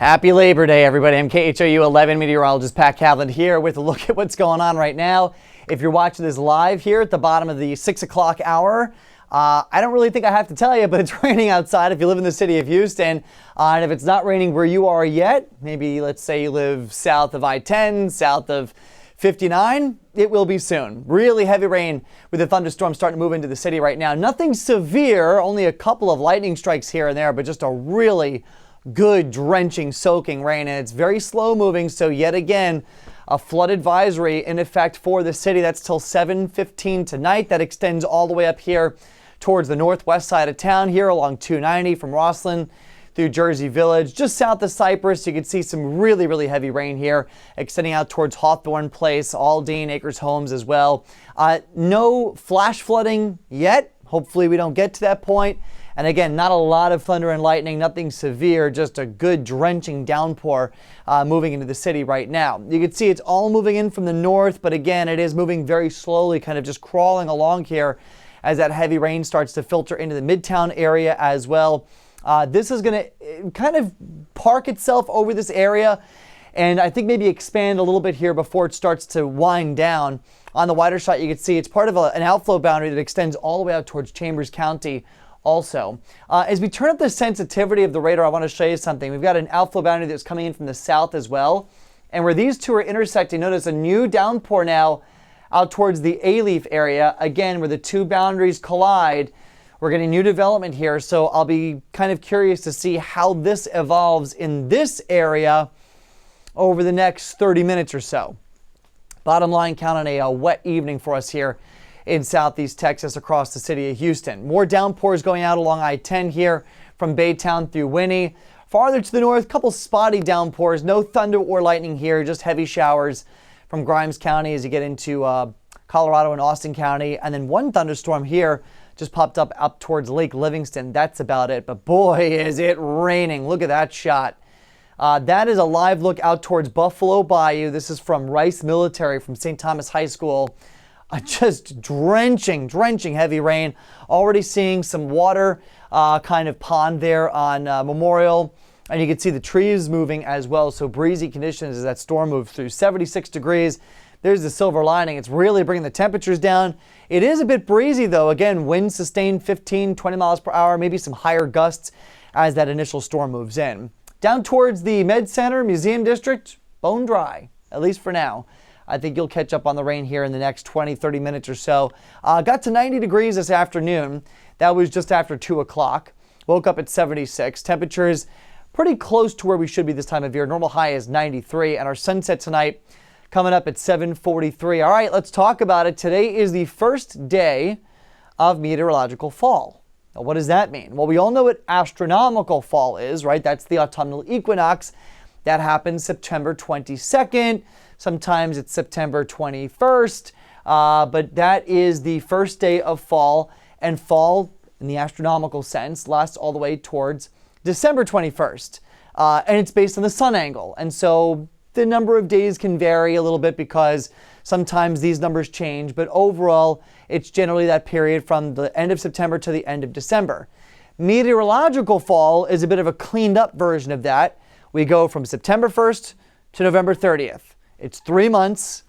Happy Labor Day, everybody. I'm KHOU 11 meteorologist Pat Cavlin here with a look at what's going on right now. If you're watching this live here at the bottom of the 6 o'clock hour, I don't really think I have to tell you, but it's raining outside if you live in the city of Houston. And if it's not raining where you are yet, maybe let's say you live south of I-10, south of 59, it will be soon. Really heavy rain with the thunderstorms starting to move into the city right now. Nothing severe, only a couple of lightning strikes here and there, but just a really good drenching, soaking rain, and it's very slow moving. So yet again, a flood advisory in effect for the city. That's till 7:15 tonight. That extends all the way up here towards the northwest side of town here along 290 from Rosslyn through Jersey Village, just south of Cypress. You can see some really heavy rain here extending out towards Hawthorne Place, Aldine, Acres Homes as well. No flash flooding yet. Hopefully we don't get to that point. And again, not a lot of thunder and lightning, nothing severe, just a good drenching downpour moving into the city right now. You can see it's all moving in from the north, but again, it is moving very slowly, kind of just crawling along here as that heavy rain starts to filter into the Midtown area as well. This is going to kind of park itself over this area and I think maybe expand a little bit here before it starts to wind down. On the wider shot, you can see it's part of an outflow boundary that extends all the way out towards Chambers County. Also, as we turn up the sensitivity of the radar, I want to show you something. We've got an outflow boundary that's coming in from the south as well. And where these two are intersecting, notice a new downpour now out towards the A-Leaf area. Again, where the two boundaries collide, we're getting new development here. So I'll be kind of curious to see how this evolves in this area over the next 30 minutes or so. Bottom line, count on a wet evening for us here in southeast Texas across the city of Houston. More downpours going out along I-10 here from Baytown through Winnie. Farther to the north, a couple spotty downpours. No thunder or lightning here, just heavy showers from Grimes County as you get into Colorado and Austin County. And then one thunderstorm here just popped up towards Lake Livingston. That's about it. But boy, is it raining. Look at that shot. That is a live look out towards Buffalo Bayou. This is from Rice Military from St. Thomas High School. Just drenching heavy rain. Already seeing some water kind of pond there on Memorial. And you can see the trees moving as well. So breezy conditions as that storm moves through. 76 degrees. There's the silver lining. It's really bringing the temperatures down. It is a bit breezy though. Again, winds sustained 15, 20 miles per hour. Maybe some higher gusts as that initial storm moves in. Down towards the Med Center, Museum District, bone dry, at least for now. I think you'll catch up on the rain here in the next 20, 30 minutes or so. Got to 90 degrees this afternoon. That was just after 2 o'clock. Woke up at 76. Temperatures pretty close to where we should be this time of year. Normal high is 93. And our sunset tonight coming up at 7:43. All right, let's talk about it. Today is the first day of meteorological fall. Now, what does that mean? Well, we all know what astronomical fall is, right? That's the autumnal equinox. That happens September 22nd. Sometimes it's September 21st, but that is the first day of fall, and fall in the astronomical sense lasts all the way towards December 21st, and it's based on the sun angle. And so the number of days can vary a little bit because sometimes these numbers change, but overall it's generally that period from the end of September to the end of December. Meteorological fall is a bit of a cleaned up version of that. We go from September 1st to November 30th. It's 3 months.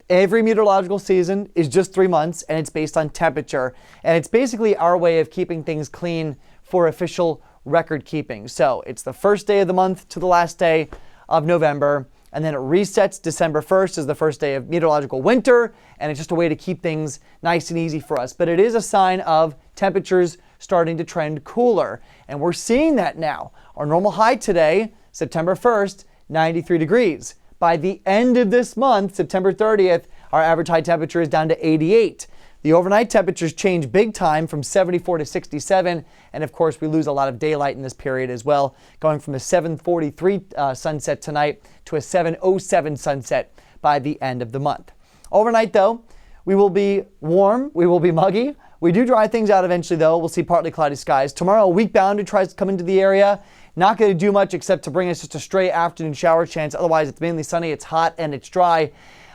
Every meteorological season is just 3 months, and it's based on temperature. And it's basically our way of keeping things clean for official record keeping. So it's the first day of the month to the last day of November, and then it resets. December 1st is the first day of meteorological winter, and it's just a way to keep things nice and easy for us. But it is a sign of temperatures starting to trend cooler, and we're seeing that now. Our normal high today, September 1st, 93 degrees. By the end of this month, September 30th, our average high temperature is down to 88. The overnight temperatures change big time from 74 to 67. And of course, we lose a lot of daylight in this period as well, going from a 7:43 sunset tonight to a 7:07 sunset by the end of the month. Overnight, though, we will be warm. We will be muggy. We do dry things out eventually, though. We'll see partly cloudy skies. Tomorrow, a weak boundary tries to come into the area. Not going to do much except to bring us just a stray afternoon shower chance. Otherwise, it's mainly sunny, it's hot, and it's dry.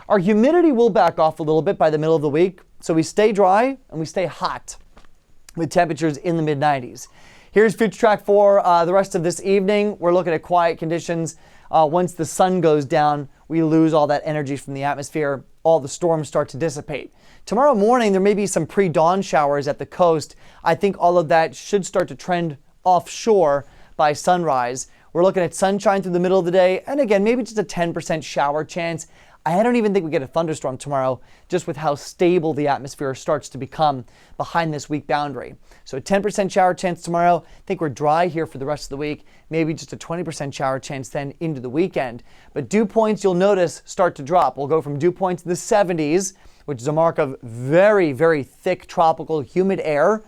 Our humidity will back off a little bit by the middle of the week. So we stay dry and we stay hot with temperatures in the mid-90s. Here's future track for the rest of this evening. We're looking at quiet conditions. Once the sun goes down, we lose all that energy from the atmosphere. All the storms start to dissipate. Tomorrow morning, there may be some pre-dawn showers at the coast. I think all of that should start to trend offshore by sunrise. We're looking at sunshine through the middle of the day, and again, maybe just a 10% shower chance. I don't even think we get a thunderstorm tomorrow, just with how stable the atmosphere starts to become behind this week boundary. So a 10% shower chance tomorrow. I think we're dry here for the rest of the week. Maybe just a 20% shower chance then into the weekend. But dew points, you'll notice, start to drop. We'll go from dew points in the 70s, which is a mark of very, very thick tropical humid air,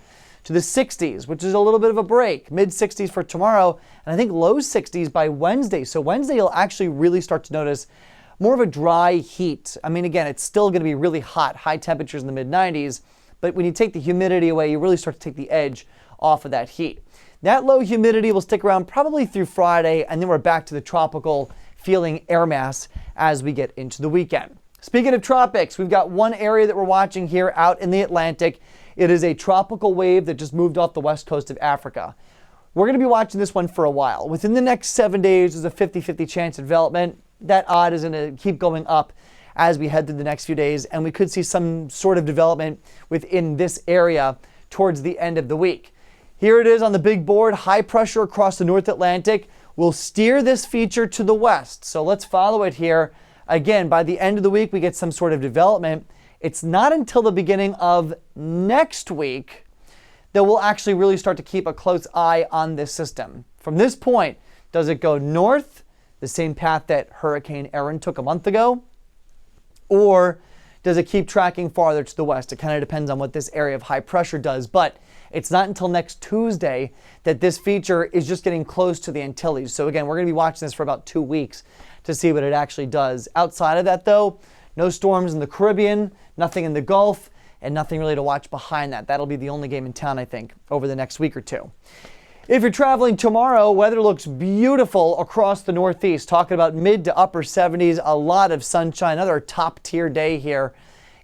to the 60s, which is a little bit of a break. Mid 60s for tomorrow, and I think low 60s by Wednesday. So Wednesday, you'll actually really start to notice more of a dry heat. I mean, again, it's still going to be really hot, high temperatures in the mid 90s, but when you take the humidity away, you really start to take the edge off of that heat. That low humidity will stick around probably through Friday, and then we're back to the tropical feeling air mass as we get into the weekend. Speaking of tropics, we've got one area that we're watching here out in the Atlantic. It is a tropical wave that just moved off the west coast of Africa. We're going to be watching this one for a while. Within the next 7 days, there's a 50-50 chance of development. That odd is going to keep going up as we head through the next few days, and we could see some sort of development within this area towards the end of the week. Here it is on the big board. High pressure across the North Atlantic will steer this feature to the west. So let's follow it here. Again, by the end of the week, we get some sort of development. It's not until the beginning of next week that we'll actually really start to keep a close eye on this system. From this point, does it go north, the same path that Hurricane Erin took a month ago? Or does it keep tracking farther to the west? It kind of depends on what this area of high pressure does, but it's not until next Tuesday that this feature is just getting close to the Antilles. So again, we're going to be watching this for about 2 weeks to see what it actually does. Outside of that though, no storms in the Caribbean, nothing in the Gulf, and nothing really to watch behind that. That'll be the only game in town, I think, over the next week or two. If you're traveling tomorrow, weather looks beautiful across the Northeast. Talking about mid to upper 70s, a lot of sunshine, another top tier day here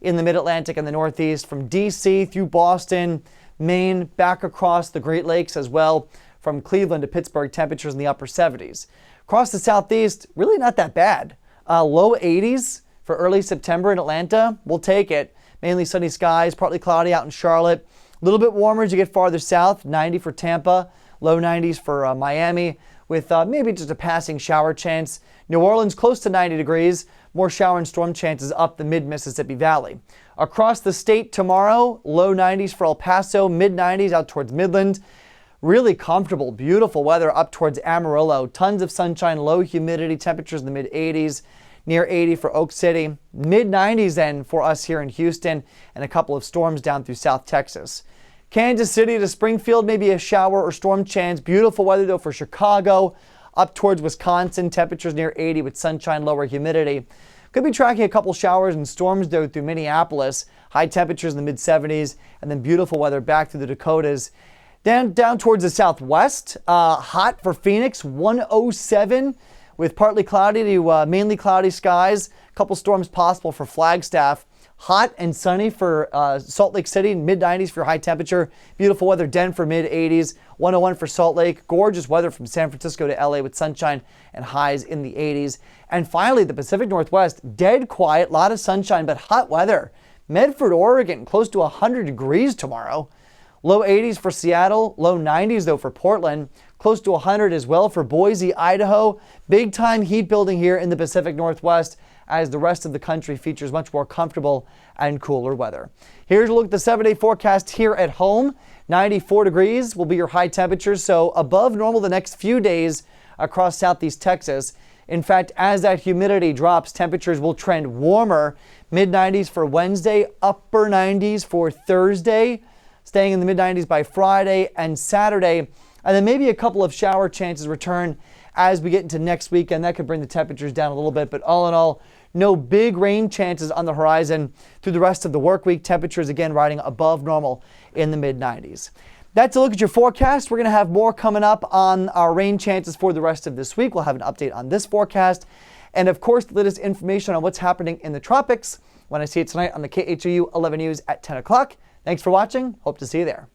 in the Mid-Atlantic and the Northeast, from DC through Boston, Maine, back across the Great Lakes as well, from Cleveland to Pittsburgh, temperatures in the upper 70s. Across the Southeast, really not that bad. Low 80s for early September in Atlanta. We'll take it. Mainly sunny skies, partly cloudy out in Charlotte. A little bit warmer as you get farther south, 90 for Tampa. Low 90s for Miami, with maybe just a passing shower chance. New Orleans close to 90 degrees. More shower and storm chances up the mid-Mississippi Valley. Across the state tomorrow, low 90s for El Paso, mid 90s out towards Midland. Really comfortable, beautiful weather up towards Amarillo. Tons of sunshine, low humidity, temperatures in the mid 80s. Near 80 for Oak City. Mid 90s then for us here in Houston, and a couple of storms down through South Texas. Kansas City to Springfield, maybe a shower or storm chance. Beautiful weather though for Chicago. Up towards Wisconsin, temperatures near 80 with sunshine, lower humidity. Could be tracking a couple showers and storms though through Minneapolis. High temperatures in the mid 70s, and then beautiful weather back through the Dakotas. Down towards the southwest, hot for Phoenix, 107 with partly cloudy to mainly cloudy skies. A couple storms possible for Flagstaff. Hot and sunny for Salt Lake City, mid 90s for high temperature. Beautiful weather, Denver, mid 80s. 101 for Salt Lake. Gorgeous weather from San Francisco to LA with sunshine and highs in the 80s. And finally, the Pacific Northwest, dead quiet, a lot of sunshine, but hot weather. Medford, Oregon, close to 100 degrees tomorrow. Low 80s for Seattle, low 90s though for Portland. Close to 100 as well for Boise, Idaho. Big time heat building here in the Pacific Northwest, as the rest of the country features much more comfortable and cooler weather. Here's a look at the 7-day forecast here at home. 94 degrees will be your high temperatures, so above normal the next few days across southeast Texas. In fact, as that humidity drops, temperatures will trend warmer. Mid 90s for Wednesday, upper 90s for Thursday, staying in the mid 90s by Friday and Saturday, and then maybe a couple of shower chances return as we get into next week, and that could bring the temperatures down a little bit. But all in all, no big rain chances on the horizon through the rest of the work week. Temperatures again riding above normal in the mid 90s. That's a look at your forecast. We're going to have more coming up on our rain chances for the rest of this week. We'll have an update on this forecast. And of course, the latest information on what's happening in the tropics when I see it tonight on the KHOU 11 News at 10 o'clock. Thanks for watching. Hope to see you there.